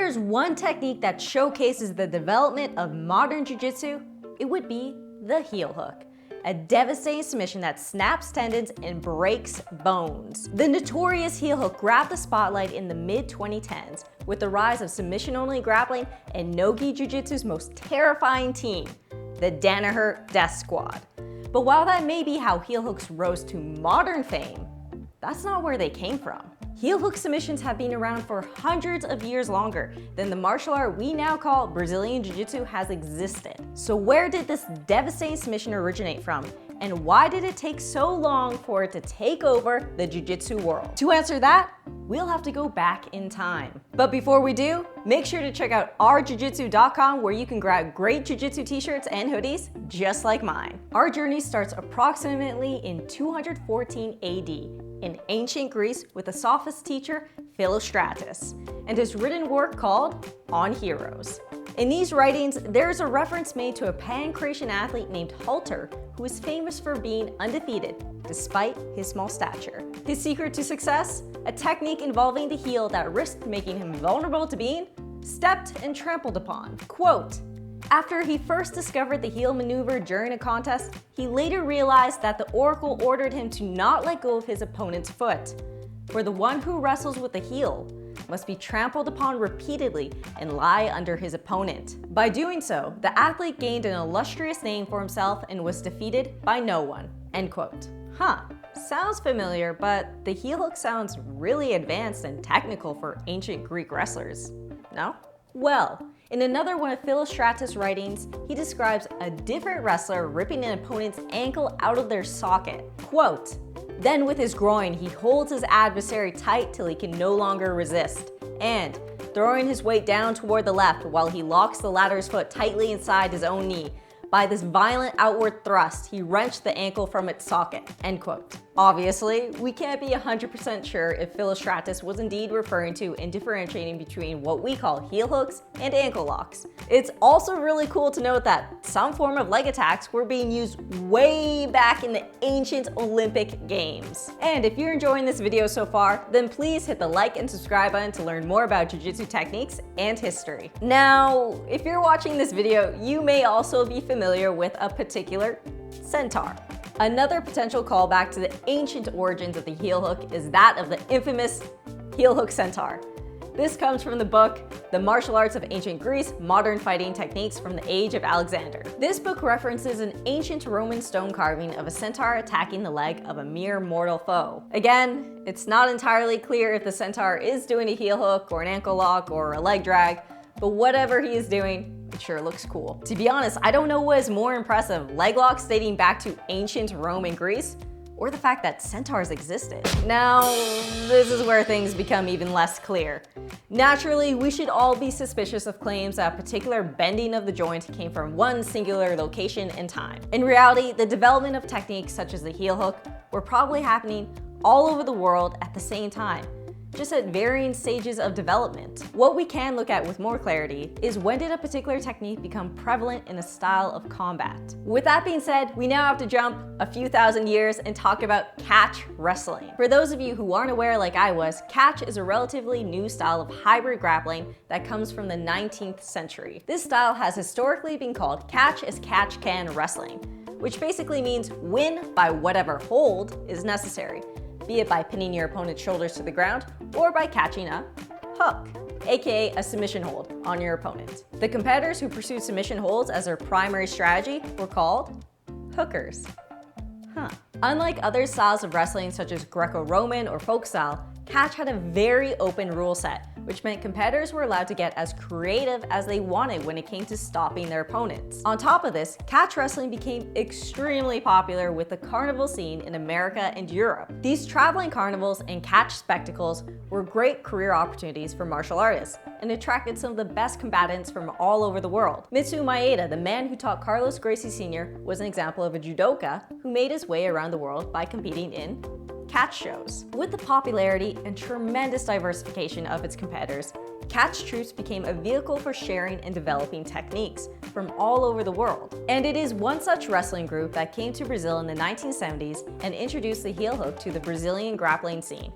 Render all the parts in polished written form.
there's one technique that showcases the development of modern jiu-jitsu, it would be the heel hook, a devastating submission that snaps tendons and breaks bones. The notorious heel hook grabbed the spotlight in the mid-2010s with the rise of submission-only grappling and no-gi jiu-jitsu's most terrifying team, the Danaher Death Squad. But while that may be how heel hooks rose to modern fame, that's not where they came from. Heel hook submissions have been around for hundreds of years longer than the martial art we now call Brazilian Jiu-Jitsu has existed. So where did this devastating submission originate from? And why did it take so long for it to take over the jiu-jitsu world? To answer that, we'll have to go back in time. But before we do, make sure to check out ourjujitsu.com where you can grab great jiu-jitsu t-shirts and hoodies just like mine. Our journey starts approximately in 214 AD in ancient Greece with a sophist teacher, Philostratus, and his written work called On Heroes. In these writings, there's a reference made to a Pan-Cretan athlete named Halter, who is famous for being undefeated despite his small stature. His secret to success? A technique involving the heel that risked making him vulnerable to being stepped and trampled upon. Quote, after he first discovered the heel maneuver during a contest, he later realized that the oracle ordered him to not let go of his opponent's foot. For the one who wrestles with the heel must be trampled upon repeatedly and lie under his opponent. By doing so, the athlete gained an illustrious name for himself and was defeated by no one. End quote. Huh, sounds familiar, but the heel hook sounds really advanced and technical for ancient Greek wrestlers, no? Well, in another one of Philostratus' writings, he describes a different wrestler ripping an opponent's ankle out of their socket. Quote, then with his groin, he holds his adversary tight till he can no longer resist, and, throwing his weight down toward the left while he locks the latter's foot tightly inside his own knee, by this violent outward thrust, he wrenched the ankle from its socket, end quote. Obviously, we can't be 100% sure if Philostratus was indeed referring to and differentiating between what we call heel hooks and ankle locks. It's also really cool to note that some form of leg attacks were being used way back in the ancient Olympic Games. And if you're enjoying this video so far, then please hit the like and subscribe button to learn more about jiu-jitsu techniques and history. Now, if you're watching this video, you may also be familiar with a particular centaur. Another potential callback to the ancient origins of the heel hook is that of the infamous heel hook centaur. This comes from the book, The Martial Arts of Ancient Greece, Modern Fighting Techniques from the Age of Alexander. This book references an ancient Roman stone carving of a centaur attacking the leg of a mere mortal foe. Again, it's not entirely clear if the centaur is doing a heel hook or an ankle lock or a leg drag, but whatever he is doing, it sure looks cool. To be honest, I don't know what is more impressive, leg locks dating back to ancient Rome and Greece, or the fact that centaurs existed. Now, this is where things become even less clear. Naturally, we should all be suspicious of claims that a particular bending of the joint came from one singular location and time. In reality, the development of techniques such as the heel hook were probably happening all over the world at the same time, just at varying stages of development. What we can look at with more clarity is when did a particular technique become prevalent in a style of combat. With that being said, we now have to jump a few thousand years and talk about catch wrestling. For those of you who aren't aware like I was, catch is a relatively new style of hybrid grappling that comes from the 19th century. This style has historically been called catch as catch can wrestling, which basically means win by whatever hold is necessary, be it by pinning your opponent's shoulders to the ground or by catching a hook, aka a submission hold, on your opponent. The competitors who pursued submission holds as their primary strategy were called hookers. Unlike other styles of wrestling such as Greco-Roman or folk style, catch had a very open rule set, which meant competitors were allowed to get as creative as they wanted when it came to stopping their opponents. On top of this, catch wrestling became extremely popular with the carnival scene in America and Europe. These traveling carnivals and catch spectacles were great career opportunities for martial artists and attracted some of the best combatants from all over the world. Mitsu Maeda, the man who taught Carlos Gracie Sr., was an example of a judoka who made his way around the world by competing in catch shows. With the popularity and tremendous diversification of its competitors, catch troops became a vehicle for sharing and developing techniques from all over the world. And it is one such wrestling group that came to Brazil in the 1970s and introduced the heel hook to the Brazilian grappling scene.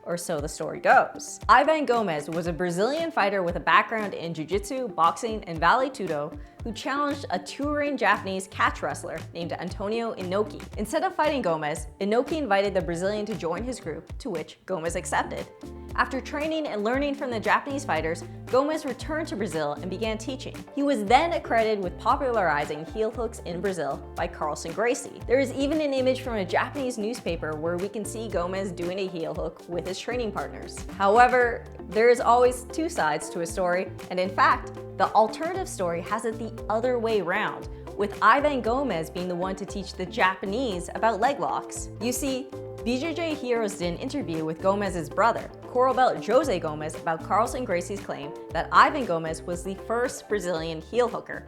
or so the story goes. Ivan Gomez was a Brazilian fighter with a background in jiu-jitsu, boxing, and Vale Tudo who challenged a touring Japanese catch wrestler named Antonio Inoki. Instead of fighting Gomez, Inoki invited the Brazilian to join his group, to which Gomez accepted. After training and learning from the Japanese fighters, Gomez returned to Brazil and began teaching. He was then accredited with popularizing heel hooks in Brazil by Carlson Gracie. There is even an image from a Japanese newspaper where we can see Gomez doing a heel hook with his training partners. However, there is always two sides to a story, and in fact, the alternative story has it the other way around, with Ivan Gomez being the one to teach the Japanese about leg locks. You see, BJJ Heroes did an interview with Gomez's brother, Coral Belt Jose Gomez, about Carlson Gracie's claim that Ivan Gomez was the first Brazilian heel hooker.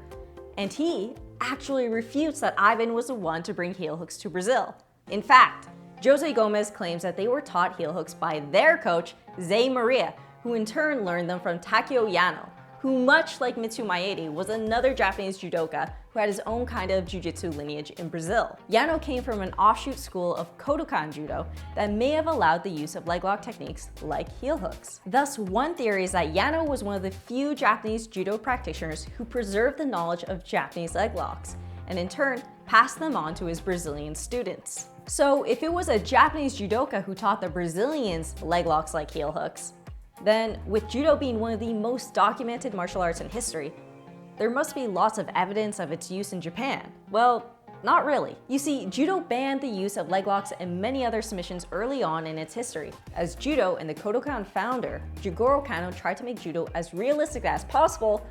And he actually refutes that Ivan was the one to bring heel hooks to Brazil. In fact, Jose Gomez claims that they were taught heel hooks by their coach, Zé Maria, who in turn learned them from Takeo Yano, who, much like Mitsu Maeda, was another Japanese judoka who had his own kind of jiu-jitsu lineage in Brazil. Yano came from an offshoot school of Kodokan Judo that may have allowed the use of leg lock techniques like heel hooks. Thus, one theory is that Yano was one of the few Japanese judo practitioners who preserved the knowledge of Japanese leg locks, and in turn, passed them on to his Brazilian students. So if it was a Japanese judoka who taught the Brazilians leg locks like heel hooks, then with judo being one of the most documented martial arts in history, there must be lots of evidence of its use in Japan. Well, not really. You see, judo banned the use of leg locks and many other submissions early on in its history, as judo and the Kodokan founder, Jigoro Kano, tried to make judo as realistic as possible,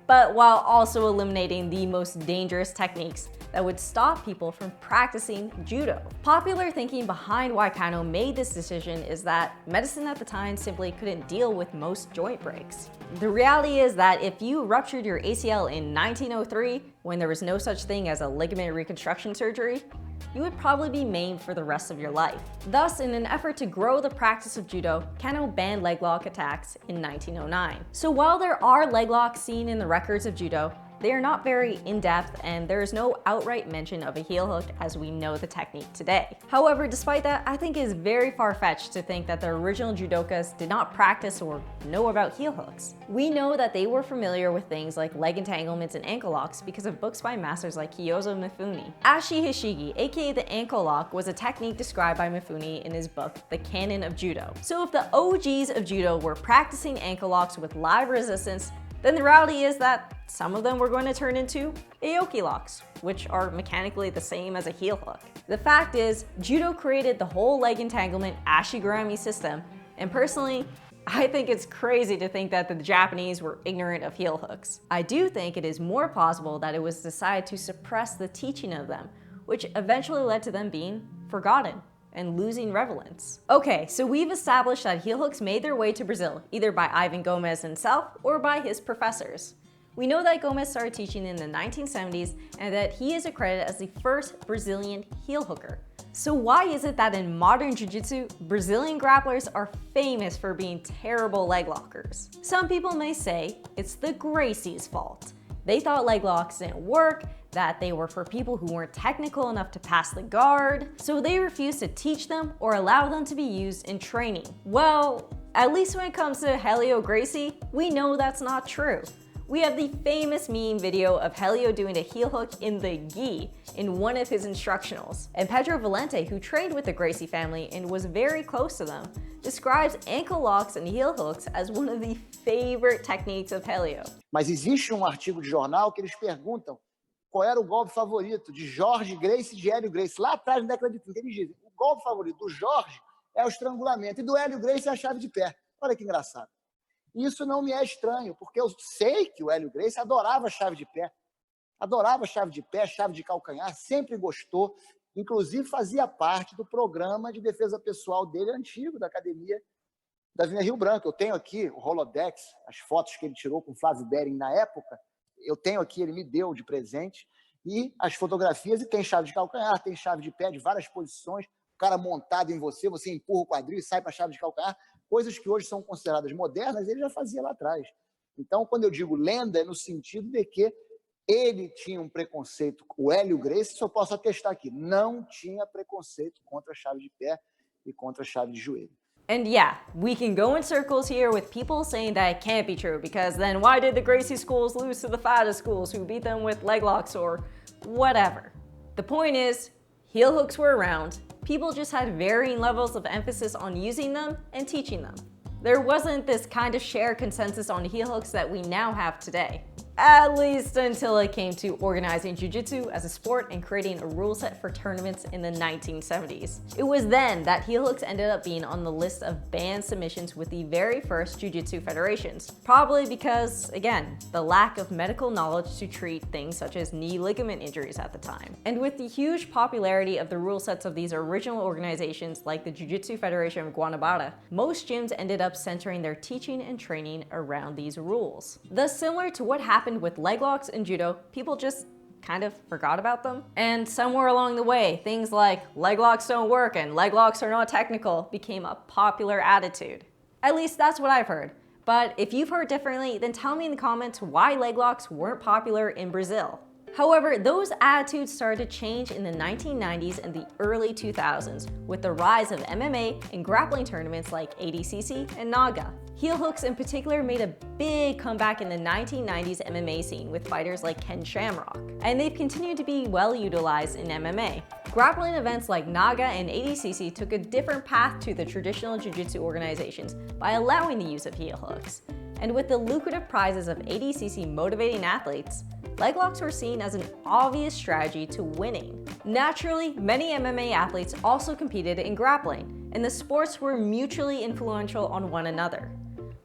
but while also eliminating the most dangerous techniques that would stop people from practicing judo. Popular thinking behind why Kano made this decision is that medicine at the time simply couldn't deal with most joint breaks. The reality is that if you ruptured your ACL in 1903, when there was no such thing as a ligament reconstruction surgery, you would probably be maimed for the rest of your life. Thus, in an effort to grow the practice of judo, Kano banned leg lock attacks in 1909. So while there are leg locks seen in the records of judo, they are not very in-depth, and there is no outright mention of a heel hook as we know the technique today. However, despite that, I think it is very far-fetched to think that the original judokas did not practice or know about heel hooks. We know that they were familiar with things like leg entanglements and ankle locks because of books by masters like Kiyozo Mifune. Ashi Hishigi, aka the ankle lock, was a technique described by Mifune in his book, The Canon of Judo. So if the OGs of judo were practicing ankle locks with live resistance, then the reality is that some of them were going to turn into Aoki locks, which are mechanically the same as a heel hook. The fact is, judo created the whole leg entanglement ashigurami system, and personally, I think it's crazy to think that the Japanese were ignorant of heel hooks. I do think it is more plausible that it was decided to suppress the teaching of them, which eventually led to them being forgotten and losing relevance. Okay, so we've established that heel hooks made their way to Brazil, either by Ivan Gomez himself or by his professors. We know that Gomez started teaching in the 1970s and that he is accredited as the first Brazilian heel hooker. So why is it that in modern jiu-jitsu, Brazilian grapplers are famous for being terrible leg lockers? Some people may say it's the Gracies' fault. They thought leg locks didn't work, that they were for people who weren't technical enough to pass the guard, so they refused to teach them or allow them to be used in training. Well, at least when it comes to Helio Gracie, we know that's not true. We have the famous meme video of Helio doing a heel hook in the gi in one of his instructionals. And Pedro Valente, who trained with the Gracie family and was very close to them, describes ankle locks and heel hooks as one of the favorite techniques of Helio. Mas existe artigo de jornal que eles perguntam qual era o golpe favorito de Jorge Gracie e de Hélio Gracie. Lá atrás, na década de 30, eles dizem o golpe favorito do Jorge é o estrangulamento e do Hélio Gracie é a chave de pé. Olha que engraçado. Isso não me é estranho, porque eu sei que o Hélio Gracie adorava chave de pé. Adorava chave de pé, chave de calcanhar, sempre gostou. Inclusive fazia parte do programa de defesa pessoal dele antigo, da academia da Avenida Rio Branco. Eu tenho aqui o Rolodex, as fotos que ele tirou com o Flávio Bering na época. Eu tenho aqui, ele me deu de presente. E as fotografias, e tem chave de calcanhar, tem chave de pé de várias posições. O cara montado em você, você empurra o quadril e sai para a chave de calcanhar. Coisas que hoje são consideradas modernas, ele já fazia lá atrás. Então, quando eu digo lenda, é no sentido de que ele tinha um preconceito, o Hélio Gracie, isso eu posso atestar aqui, não tinha preconceito contra a chave de pé e contra a chave de joelho. And yeah, we can go in circles here with people saying that it can't be true, because then why did the Gracie schools lose to the FATA schools who beat them with leg locks or whatever? The point is, heel hooks were around, people just had varying levels of emphasis on using them and teaching them. There wasn't this kind of shared consensus on heel hooks that we now have today. At least until it came to organizing jiu-jitsu as a sport and creating a rule set for tournaments in the 1970s. It was then that heel hooks ended up being on the list of banned submissions with the very first jiu-jitsu federations. Probably because, again, the lack of medical knowledge to treat things such as knee ligament injuries at the time. And with the huge popularity of the rule sets of these original organizations like the Jiu-Jitsu Federation of Guanabara, most gyms ended up centering their teaching and training around these rules. Thus, similar to what happened with leg locks and judo, people just kind of forgot about them. And somewhere along the way, things like leg locks don't work and leg locks are not technical became a popular attitude. At least that's what I've heard. But if you've heard differently, then tell me in the comments why leg locks weren't popular in Brazil. However, those attitudes started to change in the 1990s and the early 2000s with the rise of MMA and grappling tournaments like ADCC and Naga. Heel hooks in particular made a big comeback in the 1990s MMA scene with fighters like Ken Shamrock, and they've continued to be well utilized in MMA. Grappling events like Naga and ADCC took a different path to the traditional jiu-jitsu organizations by allowing the use of heel hooks. And with the lucrative prizes of ADCC motivating athletes, leg locks were seen as an obvious strategy to winning. Naturally, many MMA athletes also competed in grappling, and the sports were mutually influential on one another.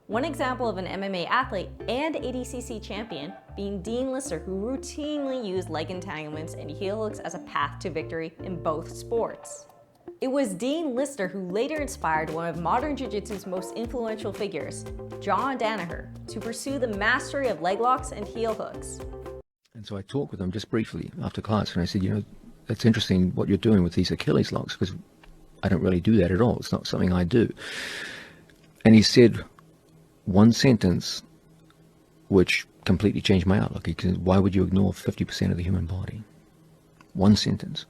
One example of an MMA athlete and ADCC champion being Dean Lister, who routinely used leg entanglements and heel hooks as a path to victory in both sports. It was Dean Lister who later inspired one of modern jiu-jitsu's most influential figures, John Danaher, to pursue the mastery of leg locks and heel hooks. And so I talked with him just briefly after class, and I said, you know, it's interesting what you're doing with these Achilles locks, because I don't really do that at all. It's not something I do. And he said one sentence which completely changed my outlook. He said, why would you ignore 50% of the human body? One sentence.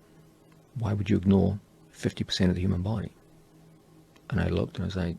Why would you ignore 50% of the human body? And I looked and I was like,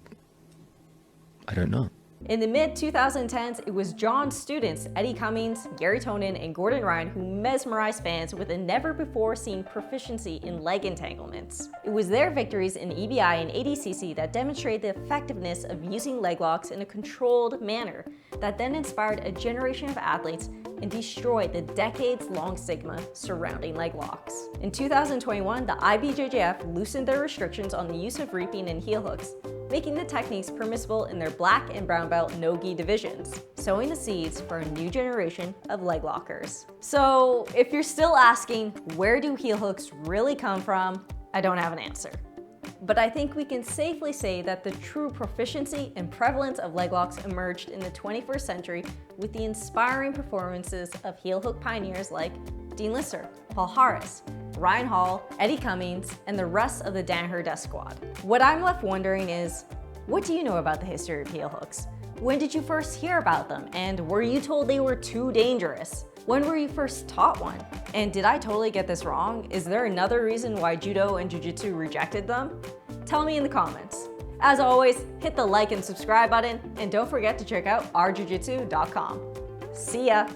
I don't know. In the mid-2010s, it was John's students, Eddie Cummings, Gary Tonin, and Gordon Ryan, who mesmerized fans with a never-before-seen proficiency in leg entanglements. It was their victories in EBI and ADCC that demonstrated the effectiveness of using leg locks in a controlled manner that then inspired a generation of athletes and destroyed the decades-long stigma surrounding leg locks. In 2021, the IBJJF loosened their restrictions on the use of reaping and heel hooks, making the techniques permissible in their black and brown belt no-gi divisions, sowing the seeds for a new generation of leg lockers. So if you're still asking, where do heel hooks really come from? I don't have an answer. But I think we can safely say that the true proficiency and prevalence of leg locks emerged in the 21st century with the inspiring performances of heel hook pioneers like Dean Lister, Paul Harris, Ryan Hall, Eddie Cummings, and the rest of the Danaher Death Squad. What I'm left wondering is, what do you know about the history of heel hooks? When did you first hear about them? And were you told they were too dangerous? When were you first taught one? And did I totally get this wrong? Is there another reason why Judo and Jiu-Jitsu rejected them? Tell me in the comments. As always, hit the like and subscribe button, and don't forget to check out ourjujitsu.com. See ya!